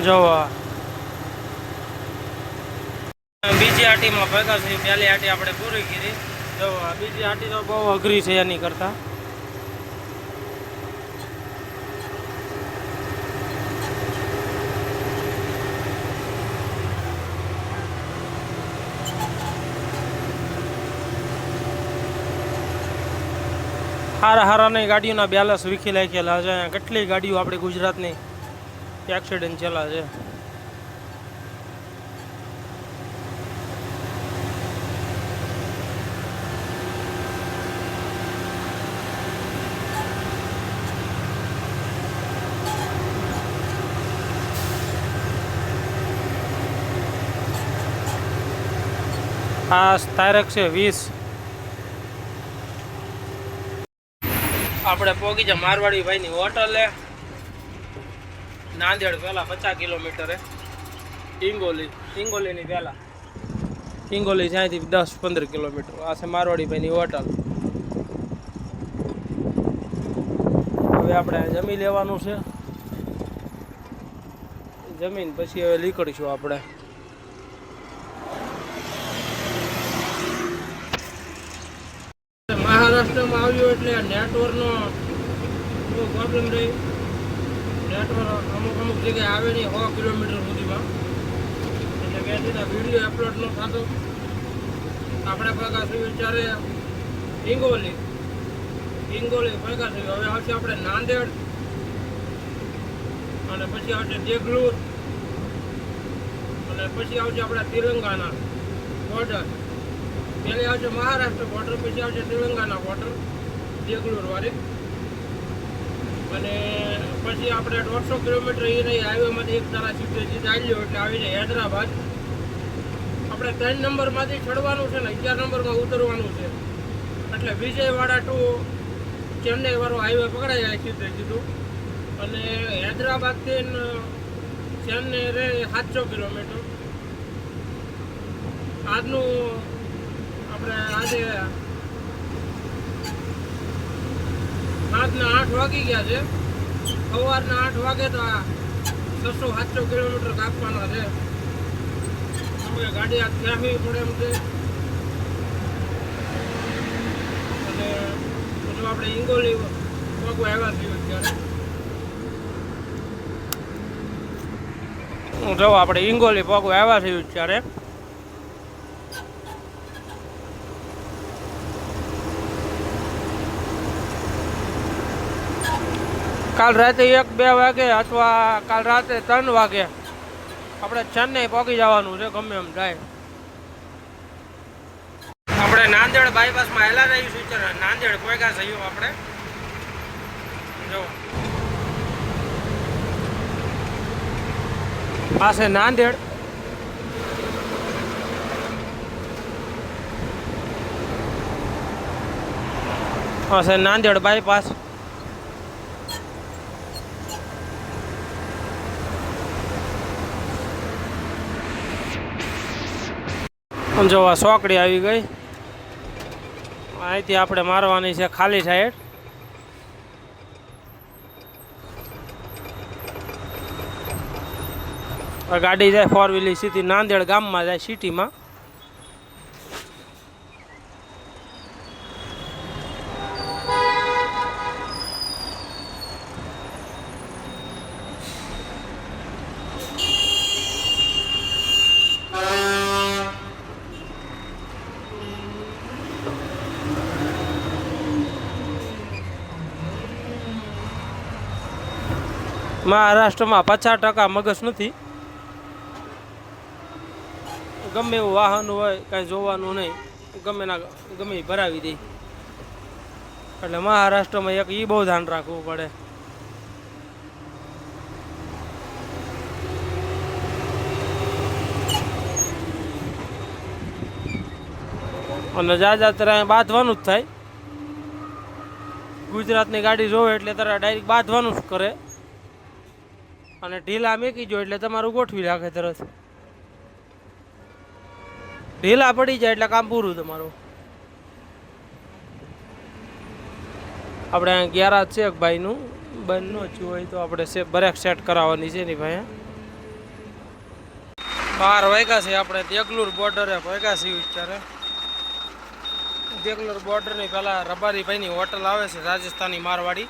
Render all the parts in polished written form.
જો બીજી આટીમાં ભેગા છે. પહેલી આટી આપણે પૂરી કરી. જો બીજી આટી તો બહુ અઘરી છે એની કરતા. હારા નહીં ગાડીઓના બેલેન્સ વીખી નાખેલા છે. કેટલી ગાડીઓ આપણી ગુજરાતની એક્સિડન્ટ થયેલા છે. આ તારક છે 20. આપણે પોગી જાય મારવાડી ભાઈની હોટલે. નાંદેડ પહેલાં 50 કિલોમીટરે હિંગોલીની પહેલાં હિંગોલી ત્યાંથી 10-15 કિલોમીટર. આ છે મારવાડી ભાઈની હોટલ. હવે આપણે જમી લેવાનું છે. જમીન પછી હવે નીકળીશું આપણે. મહારાષ્ટ્રમાં આવ્યું એટલે નેટવર્કનો પ્રોબ્લેમ રહી. નેટવર્ક અમુક જગ્યાએ આવે નહીં 100 કિલોમીટર સુધીમાં. એટલે બેસીને વિડીયો અપલોડ ન થતો. આપણે ભેગા થયું વિચારે હિંગોલી ભેગા થયું. હવે આવશે આપણે નાંદેડ અને પછી આવશે દેગલુર અને પછી આવશે આપણે તેલંગાણા બોર્ડર. પહેલી આવશે મહારાષ્ટ્ર બોર્ડર, પછી આવશે તેલંગાણા બોર્ડર દેગલુર વાળી. અને પછી આપણે 150 કિલોમીટર એ રહી હાઈવેમાંથી એક તારા સીધે ચાલ્યો એટલે આવી જાય હૈદરાબાદ. આપણે 3 નંબરમાંથી ચડવાનું છે ને 11 નંબરમાં ઉતરવાનું છે. એટલે વિજયવાડા ટુ ચેન્નઈ વાળો હાઈવે પકડાઈ જાય સીધું. અને હૈદરાબાદથી ચેન્નઈ રહે 700 કિલોમીટર. આજનું આપણે આજે રાતના 8 વાગી ગયા છે. સવારના 8 વાગે તો આ 600-700 કિલોમીટર કાપવાના છે. ગાડી આ ત્યાંથી પડે એમ છે. અને બધું આપણે હિંગોલી પગવા આવ્યા છીએ અત્યારે. જો આપણે હિંગોલી પગવા આવ્યા છીએ અત્યારે. કાલ રાતે 1-2 વાગે અથવા કાલ રાતે 3 વાગે આપણે ચેન્નઈ પહોંચી જવાનું છે ગમે એમ જાય. આપણે નાંદેડ બાયપાસમાં હેલા રહીશું. નાંદેડ પહોંચ્યા થયું આપણે. જો આ છે નાંદેડ. આ છે નાંદેડ બાયપાસ. જો આ સોકડી આવી ગઈ. અહીંથી આપણે મારવાની છે ખાલી સાઈડ. ગાડી જાય 4 વ્હીલર સીધી નાંદેડ ગામમાં જાય સિટીમાં. મહારાષ્ટ્રમાં 50% મગજ નથી. ગમે એવું વાહન હોય કાંઈ જોવાનું નહીં, ગમે ભરાવી દે. એટલે મહારાષ્ટ્રમાં એક એ બહુ ધ્યાન રાખવું પડે. અને જાતરે બાંધવાનું જ થાય. ગુજરાતની ગાડી જોવે એટલે તારે ડાયરેક્ટ બાંધવાનું જ કરે. અને ઢીલા મેકી જો એટલે તમારું ગોઠવી રાખે તરત. ઢીલા પડી જાય એટલે કામ પૂરું તમારું. આપણે ગેરાજ છે એક ભાઈનું બંધ ન થયું હોય તો આપણે બ્રેક સેટ કરાવવાની છે એની ભાઈ. 12 વાગ્યા છે, આપણે દેગલુર બોર્ડરે ભેગા છીએ અત્યારે. દેગલુર બોર્ડરની પહેલાં રબારીભાઈની હોટલ આવે છે, રાજસ્થાની મારવાડી.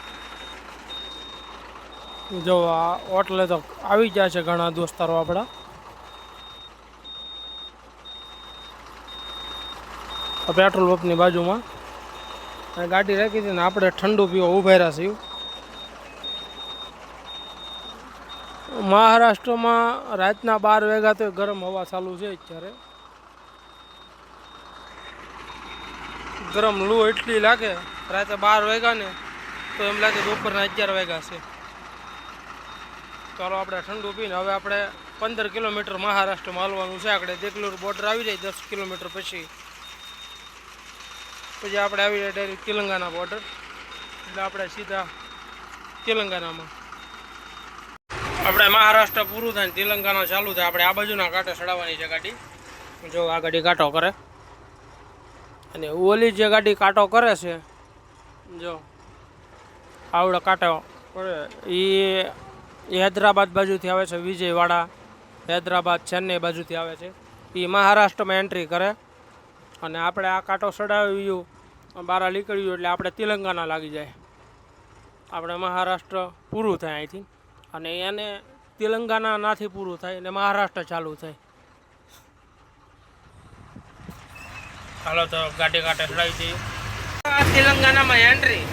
જો આ હોટલે તો આવી ગયા છે ઘણા દોસ્તારો આપણા. પેટ્રોલ પંપની બાજુમાં ગાડી રાખી હતી ને આપણે ઠંડુ પીવા ઊભા રહ્યા છીએ. મહારાષ્ટ્રમાં રાતના 12 વાગ્યા તો ગરમ હવા ચાલુ છે અત્યારે. ગરમ લૂ એટલી લાગે રાતે 12 વાગ્યા ને તો એમ લાગે બપોરના 11 વાગ્યા છે. ચાલો આપણે ઠંડુ પીને હવે આપણે 15 કિલોમીટર મહારાષ્ટ્રમાં હાલવાનું છે. આપણે દેગલુર બોર્ડર આવી જાય 10 કિલોમીટર પછી આપણે આવી જાય ડાયરેક્ટ તેલંગાણા બોર્ડર. એટલે આપણે સીધા તેલંગાણામાં. આપણે મહારાષ્ટ્ર પૂરું થાય ને તેલંગાણા ચાલુ થાય. આપણે આ બાજુના કાંટે ચડાવવાની છે ગાડી. જો આ ગાડી કાંટો કરે અને ઓલી જે ગાડી કાંટો કરે છે જો આવડે કાંટો કરે એ હૈદરાબાદ બાજુથી આવે છે. વિજયવાડા હૈદરાબાદ ચેન્નઈ બાજુથી આવે છે. એ મહારાષ્ટ્રમાં એન્ટ્રી કરે અને આપણે આ કાંટો ચડાવ્યું બહાર નીકળ્યું એટલે આપણે તેલંગાણા લાગી જાય. આપણે મહારાષ્ટ્ર પૂરું થાય અહીંથી અને એને તેલંગાણા નાથી પૂરું થાય અને મહારાષ્ટ્ર ચાલુ થાય. હાલો તો ગાડી કાંટે ચડાવી દઈએ. તેલંગાણામાં એન્ટ્રી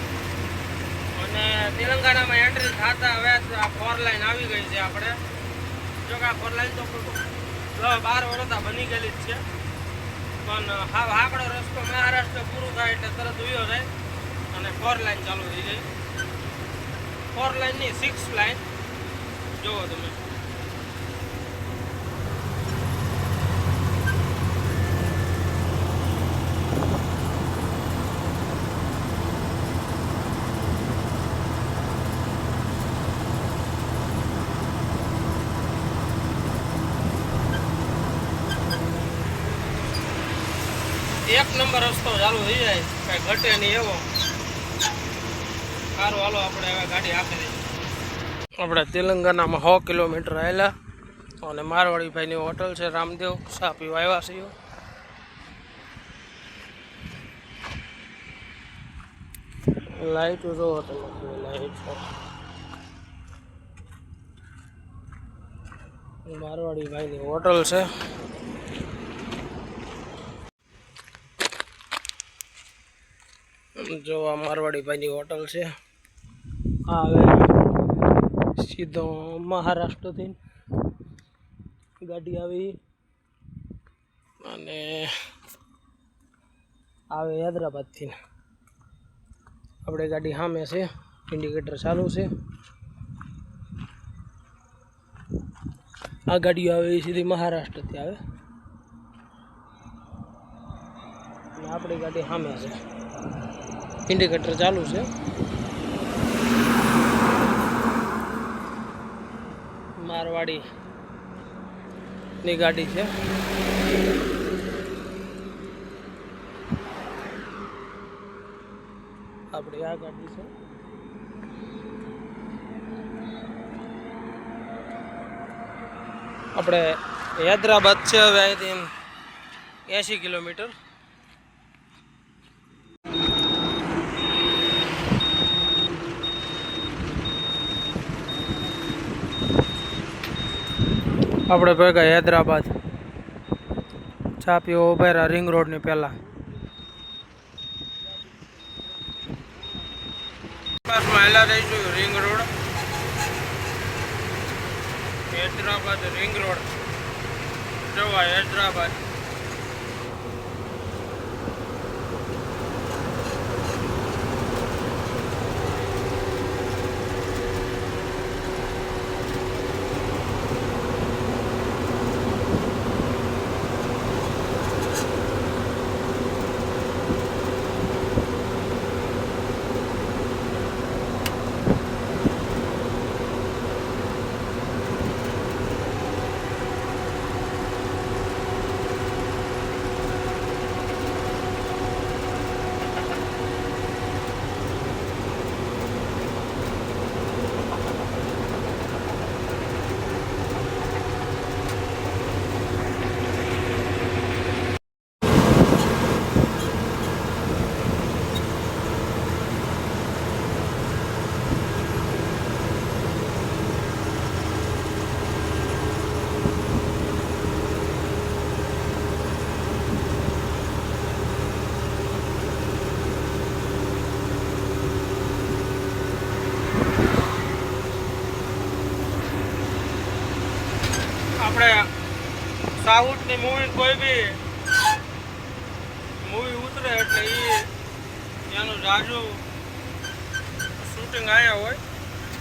અને તેલંગાણામાં એન્ટ્રી થતા હવે આ 4 લાઈન આવી ગઈ છે. આપણે જો કે આ 4 લાઈન તો 12 વર્ષ બની ગયેલી જ છે, પણ હા આકડો રસ્તો મહારાષ્ટ્ર પૂરું થાય એટલે તરત ઉયો જાય અને 4 લાઈન ચાલુ થઈ જાય. 4 લાઈનની 6 લાઈન જુઓ તમે. એક નંબર રસ્તો ચાલુ થઈ જાય, કાંઈ ઘટે નહીં એવો. સારું હાલો આપણે હવે ગાડી આપી દઈએ. આપણે તેલંગાણામાં 100 કિલોમીટર આવેલા અને મારવાડીભાઈની હોટલ છે રામદેવ. ચા પીવા આવ્યા છીએ. લાઈટ જો તમે લાઈટ મારવાડીભાઈની હોટલ છે. જો આ મારવાડીભાઈની હોટલ છે. આ હવે સીધો મહારાષ્ટ્રથી ગાડી આવી અને આવે હૈદરાબાદથી. આપણે ગાડી સામે છે, ઇન્ડિકેટર ચાલુ છે. આ ગાડીઓ આવે એ સીધી મહારાષ્ટ્રથી આવે અને આપણી ગાડી સામે છે, ઇન્ડિકેટર ચાલુ છે. મારવાડીની ગાડી છે. આપણી આ ગાડી છે. આપણે હૈદરાબાદ છે હવે અહીંથી 80 કિલોમીટર. આપણે ભેગા હૈદરાબાદ ચા પીવો ઉભા રિંગ રોડની પહેલાં. મહિલા રહીશું ring road, Hyderabad ring road જવા હૈદરાબાદ. સાઉથની મૂવી કોઈ બી મૂવી ઉતરે એટલે એ ત્યાંનું જાજુ શૂટિંગ આવ્યા હોય.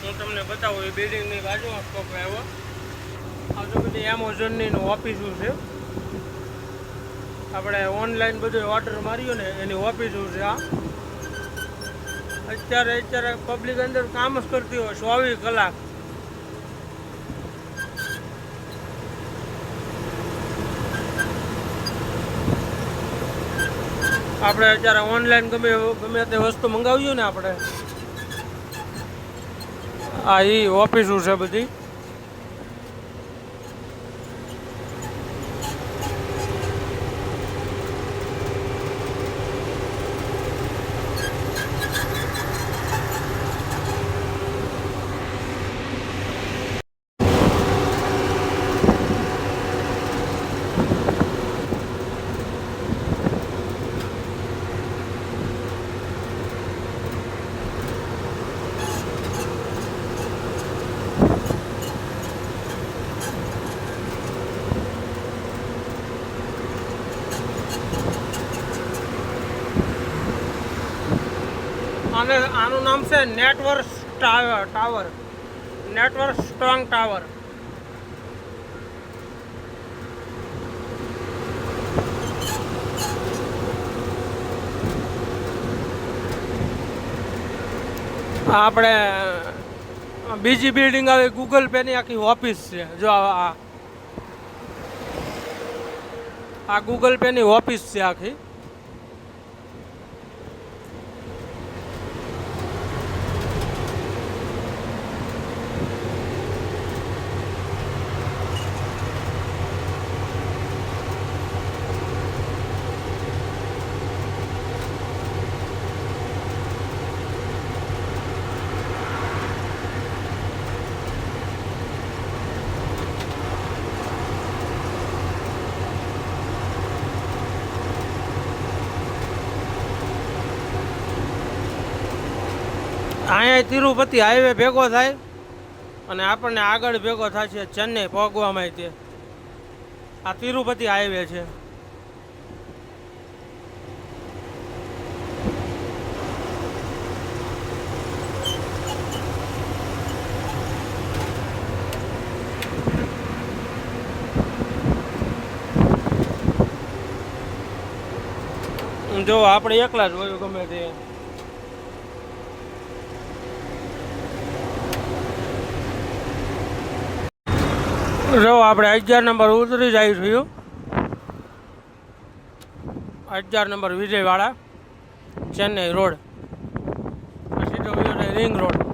હું તમને બતાવું. એ બિલ્ડિંગની બાજુમાં સ્કોપ આવ્યો. આ તો બધી એમેઝોનની ઓફિસો છે. આપણે ઓનલાઈન બધું ઓર્ડર માર્યો ને એની ઓફિસો છે. આ અત્યારે પબ્લિક અંદર કામ જ કરતી હોય 24 કલાક. આપણે અત્યારે ઓનલાઈન ગમે તે વસ્તુ મંગાવ્યું ને આપણે આ એ ઓફિસો છે બધી. અને આનું નામ છે network tower, network strong tower. આપણે બીજી બિલ્ડિંગ આવે ગૂગલ પે ની આખી ઓફિસ છે. જો આ ગૂગલ પે ની ઓફિસ છે આખી. અહીંયા તિરુપતિ હાઈવે ભેગો થાય અને આપણને આગળ ભેગો થશે ચેન્નઈ પહોંચવામાં. તે આ તિરુપતિ હાઈવે છે. જો આપણે એકલા જ હોય ગમે તે. જો આપણે 11 નંબર ઉતરી જાય છું. 11 નંબર વિજયવાડા ચેન્નઈ રોડ. સીધો રિંગ રોડ.